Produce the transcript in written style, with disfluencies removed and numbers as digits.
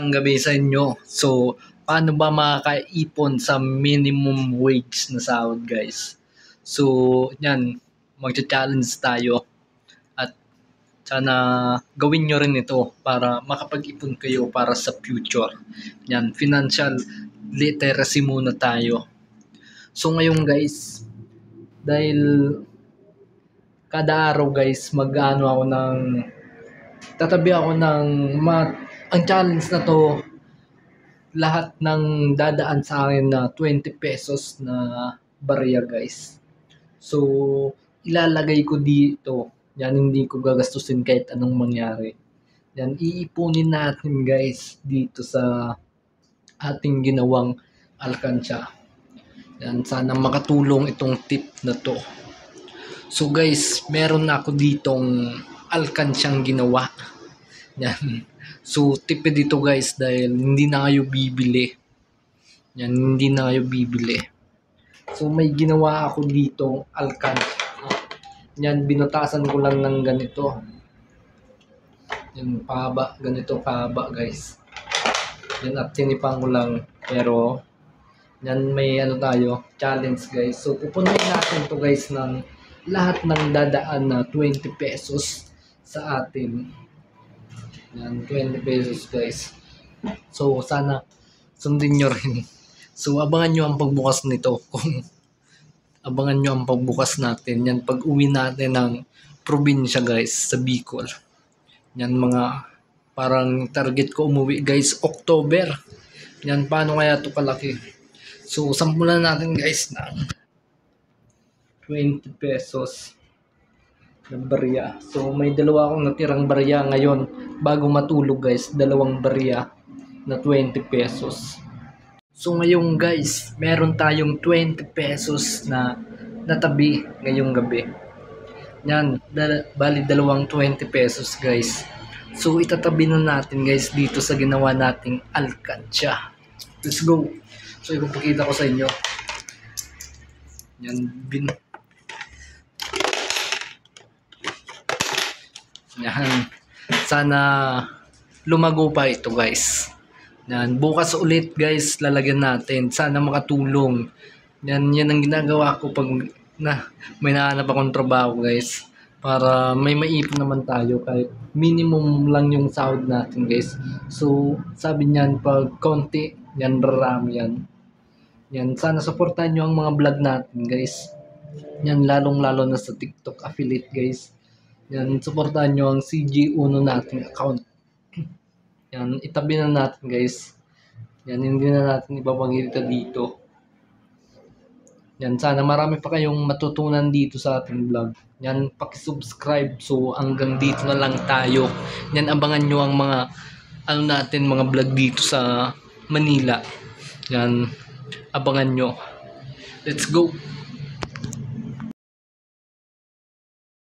Ang gabi sa inyo. So, paano ba makakaipon sa minimum wage na sahod, guys? So, yan, magcha-challenge tayo at sana gawin nyo rin ito para makapag-ipon kayo para sa future. Yan, financial literacy muna tayo. So, ngayon guys, dahil kada araw guys, mag-ano ako ng tatabi ako ng ang challenge na to, lahat ng dadaan sa akin na 20 pesos na barya guys. So, ilalagay ko dito. Yan, hindi ko gagastusin kahit anong mangyari. Yan, iipunin natin guys dito sa ating ginawang alkansya. Yan, sana makatulong itong tip na to. So guys, meron na ako ditong alkansyang ginawa. Yan. So, tipid dito guys dahil hindi na kayo bibili. Yan, hindi na kayo bibili. So, may ginawa ako dito alkansya. Yan, binutasan ko lang ng ganito. Yan, pahaba. Ganito kahaba guys. Yan, at tinipang ko lang. Pero, yan, may ano tayo, challenge guys. So, pupunuin natin to guys ng lahat ng dadaan na 20 pesos sa atin. Yan, 20 pesos guys. So, sana sundin nyo rin. So, abangan nyo ang pagbukas nito. Abangan nyo ang pagbukas natin. Yan, pag uwi natin ng probinsya guys, sa Bicol. Yan, mga parang target ko umuwi guys, October. Yan, paano kaya ito kalaki? So, sampulan natin guys ng 20 pesos na barya. So, may dalawa akong natirang barya ngayon. Bago matulog guys, dalawang barya na 20 pesos. So, ngayon guys, meron tayong 20 pesos na natabi ngayong gabi. Yan, bali dalawang 20 pesos guys. So, itatabi na natin guys dito sa ginawa nating alkansya. Let's go! So, ipapakita ko sa inyo. Yan, yan. Sana lumago pa ito guys. Yan. Bukas ulit guys, lalagyan natin. Sana makatulong. Yan ang ginagawa ko pag may nahanap akong trabaho guys. Para may maipon naman tayo kahit minimum lang yung sahod natin guys. So, sabi niyan pag konti, yan rarami yan. Yan, sana supportan nyo ang mga vlog natin guys. Yan, lalong-lalo na sa TikTok affiliate guys. Yan, supportan nyo ang CG1 nating account. Yan, itabi na natin guys. Yan, hindi na natin ipapagilita dito. Yan, sana marami pa kayong matutunan dito sa ating vlog. Yan, paki-subscribe. So, hanggang dito na lang tayo. Yan, abangan nyo ang mga mga vlog dito sa Manila. Yan, abangan nyo. Let's go!